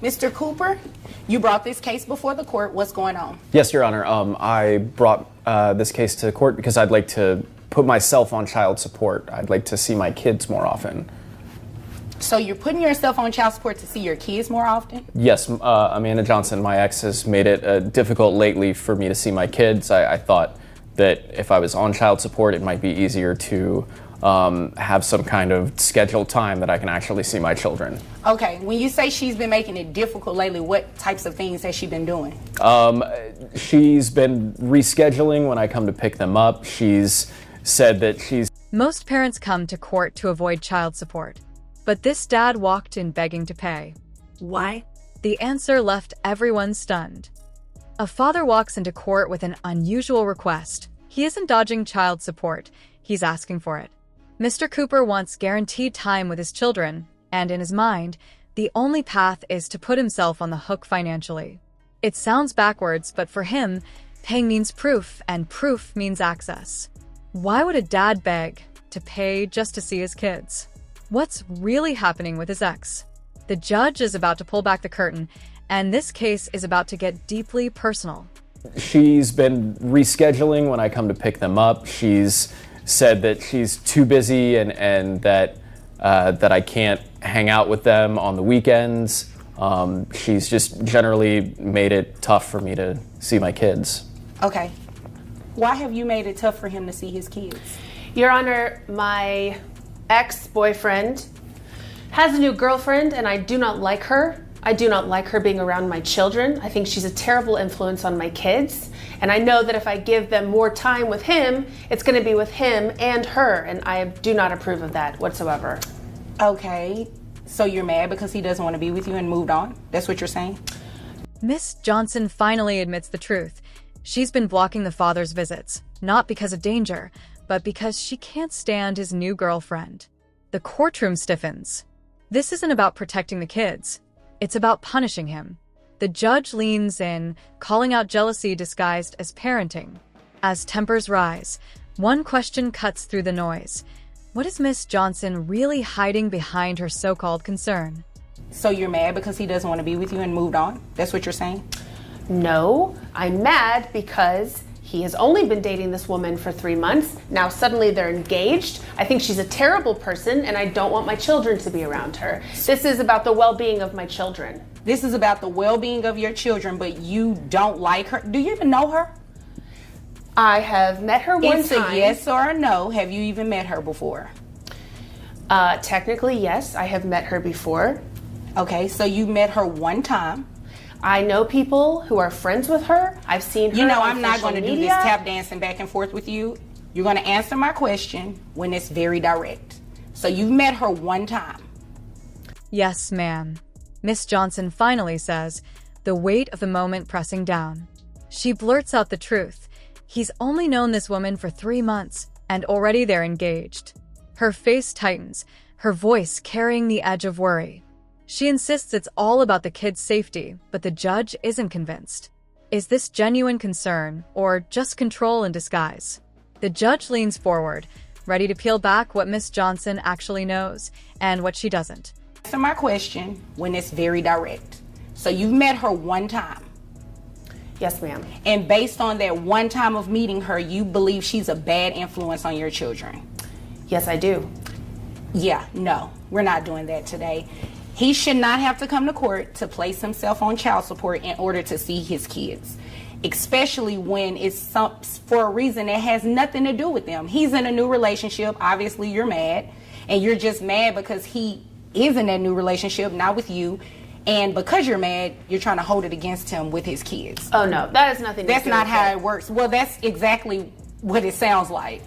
Mr. Cooper, you brought this case before the court. What's going on? Yes, Your Honor. I brought this case to court because I'd like to put myself on child support. I'd like to see my kids more often. So you're putting yourself on child support to see your kids more often? Yes, Amanda Johnson, my ex, has made it difficult lately for me to see my kids. I thought that if I was on child support, it might be easier to have some kind of scheduled time that I can actually see my children. Okay, when you say she's been making it difficult lately, what types of things has she been doing? She's been rescheduling when I come to pick them up. She's said that she's... Most parents come to court to avoid child support, but this dad walked in begging to pay. Why? The answer left everyone stunned. A father walks into court with an unusual request. He isn't dodging child support, he's asking for it. Mr. Cooper wants guaranteed time with his children, and in his mind, the only path is to put himself on the hook financially. It sounds backwards, but for him, paying means proof, and proof means access. Why would a dad beg to pay just to see his kids? What's really happening with his ex? The judge is about to pull back the curtain, and this case is about to get deeply personal. She's been rescheduling when I come to pick them up. She's said that she's too busy and that I can't hang out with them on the weekends. She's just generally made it tough for me to see my kids. Okay. Why have you made it tough for him to see his kids? Your Honor, my ex-boyfriend has a new girlfriend and I do not like her. I do not like her being around my children. I think she's a terrible influence on my kids. And I know that if I give them more time with him, it's going to be with him and her. And I do not approve of that whatsoever. Okay. So you're mad because he doesn't want to be with you and moved on? That's what you're saying? Miss Johnson finally admits the truth. She's been blocking the father's visits, not because of danger, but because she can't stand his new girlfriend. The courtroom stiffens. This isn't about protecting the kids. It's about punishing him. The judge leans in, calling out jealousy disguised as parenting. As tempers rise, one question cuts through the noise. What is Miss Johnson really hiding behind her so-called concern? So you're mad because he doesn't want to be with you and moved on? That's what you're saying? No, I'm mad because he has only been dating this woman for 3 months. Now suddenly they're engaged. I think she's a terrible person and I don't want my children to be around her. This is about the well-being of my children. This is about the well-being of your children, but you don't like her? Do you even know her? I have met her one It's time. a yes or a no. Have you even met her before? Technically, yes, I have met her before. Okay, so you met her one time. I know people who are friends with her. I've seen her. You know, on I'm not social going to do this media. tap dancing back and forth with you. You're going to answer my question when it's very direct. So you've met her one time. Yes, ma'am. Miss Johnson finally says, the weight of the moment pressing down. She blurts out the truth. He's only known this woman for 3 months, and already they're engaged. Her face tightens, her voice carrying the edge of worry. She insists it's all about the kids' safety, but the judge isn't convinced. Is this genuine concern, or just control in disguise? The judge leans forward, ready to peel back what Miss Johnson actually knows, and what she doesn't. Answer my question when it's very direct. So you've met her one time. Yes, ma'am. And based on that one time of meeting her, you believe she's a bad influence on your children? Yes, I do. Yeah, no, we're not doing that today. He should not have to come to court to place himself on child support in order to see his kids, especially when it's for a reason that has nothing to do with them. He's in a new relationship. Obviously, you're mad, and you're just mad because he is in that new relationship, not with you. And because you're mad, you're trying to hold it against him with his kids. Oh, no, that has nothing to do with it. That's not how it works. Well, that's exactly what it sounds like.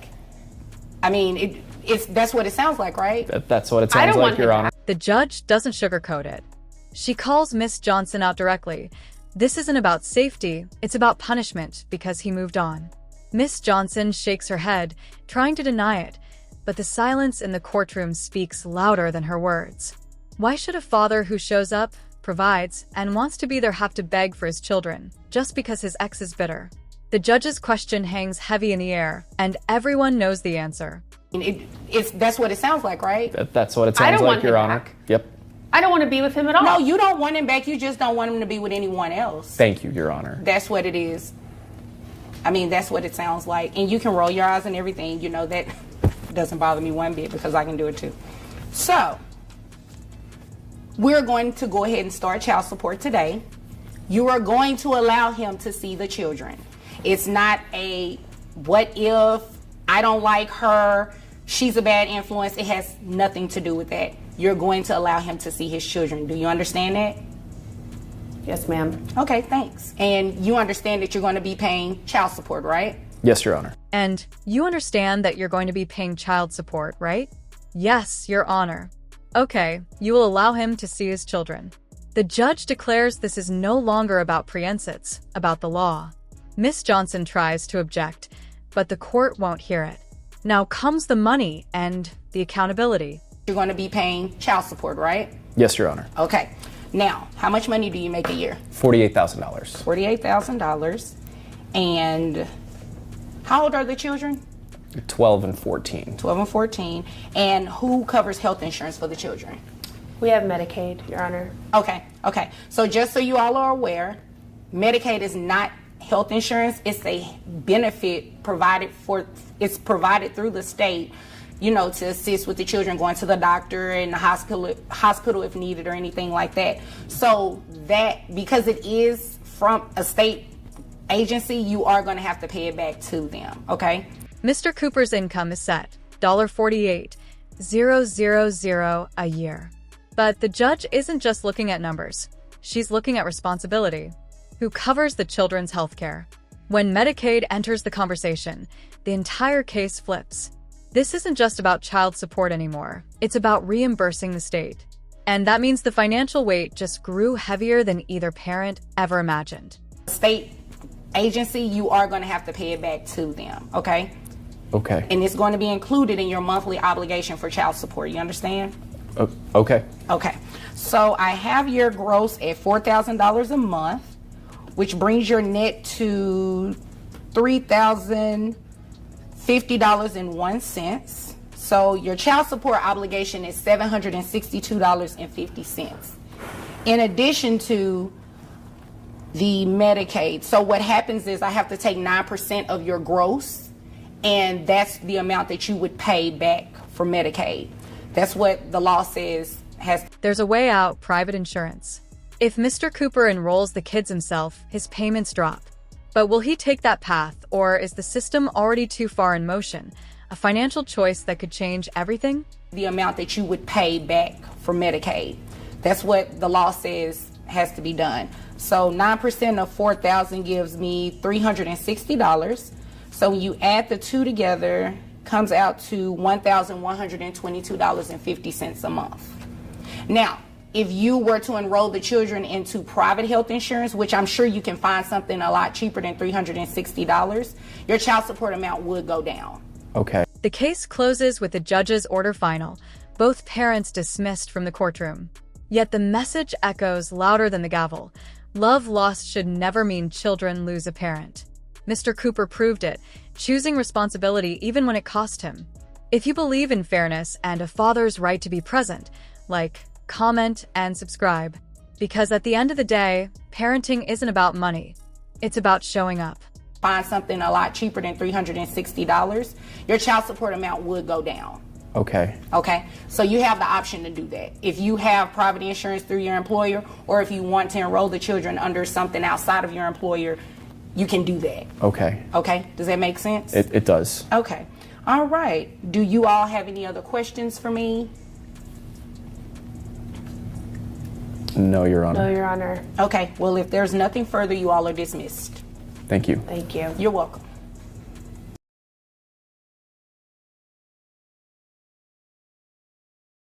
I mean, that's what it sounds like, right? That's what it sounds like, Your Honor. The judge doesn't sugarcoat it. She calls Miss Johnson out directly. This isn't about safety, it's about punishment because he moved on. Miss Johnson shakes her head, trying to deny it, but the silence in the courtroom speaks louder than her words. Why should a father who shows up, provides, and wants to be there have to beg for his children, just because his ex is bitter? The judge's question hangs heavy in the air, and everyone knows the answer. That's what it sounds like, right? That's what it sounds like, Your Honor. Yep. I don't want to be with him at all. No, you don't want him back. You just don't want him to be with anyone else. Thank you, Your Honor. That's what it is. I mean, that's what it sounds like. And you can roll your eyes and everything. You know, that doesn't bother me one bit because I can do it too. So, we're going to go ahead and start child support today. You are going to allow him to see the children. It's not a what if, I don't like her, she's a bad influence. It has nothing to do with that. You're going to allow him to see his children. Do you understand that? Yes, ma'am. Okay, thanks. And you understand that you're going to be paying child support, right? Yes, Your Honor. And you understand that you're going to be paying child support, right? Yes, Your Honor. Okay, you will allow him to see his children. The judge declares this is no longer about pre-insits, about the law. Miss Johnson tries to object, but the court won't hear it. Now comes the money and the accountability. You're going to be paying child support, right? Yes, Your Honor. Okay. Now, how much money do you make a year? $48,000. $48,000. And how old are the children? 12 and 14. 12 and 14. And who covers health insurance for the children? We have Medicaid, Your Honor. Okay. So just so you all are aware, Medicaid is not health insurance. It's a benefit provided through the state, you know, to assist with the children going to the doctor and the hospital if needed or anything like that. So that, because it is from a state agency, you are going to have to pay it back to them, okay? Mr. Cooper's income is set, $48,000 a year. But the judge isn't just looking at numbers. She's looking at responsibility. Who covers the children's health care? When Medicaid enters the conversation, the entire case flips. This isn't just about child support anymore. It's about reimbursing the state. And that means the financial weight just grew heavier than either parent ever imagined. State agency, you are going to have to pay it back to them, okay? Okay. And it's going to be included in your monthly obligation for child support. You understand? Okay. Okay. So I have your gross at $4,000 a month, which brings your net to $3,050.01. So your child support obligation is $762.50. In addition to the Medicaid. So what happens is I have to take 9% of your gross, and that's the amount that you would pay back for Medicaid. That's what the law says There's a way out: private insurance. If Mr. Cooper enrolls the kids himself, his payments drop. But will he take that path, or is the system already too far in motion? A financial choice that could change everything? the amount that you would pay back for Medicaid. That's what the law says has to be done. So 9% of $4,000 gives me $360. So when you add the two together, comes out to $1,122.50 a month. Now, if you were to enroll the children into private health insurance, which I'm sure you can find something a lot cheaper than $360, your child support amount would go down. Okay. The case closes with the judge's order final, both parents dismissed from the courtroom. Yet the message echoes louder than the gavel. Love lost should never mean children lose a parent. Mr. Cooper proved it, choosing responsibility even when it cost him. If you believe in fairness and a father's right to be present, like, comment, and subscribe. Because at the end of the day, parenting isn't about money. It's about showing up. Find something a lot cheaper than $360, your child support amount would go down. Okay. Okay, so you have the option to do that. If you have private insurance through your employer, or if you want to enroll the children under something outside of your employer, you can do that. Okay. Okay, does that make sense? It does. Okay, all right. Do you all have any other questions for me? No, Your Honor. No, Your Honor. Okay, well, if there's nothing further, you all are dismissed. Thank you. Thank you. You're welcome.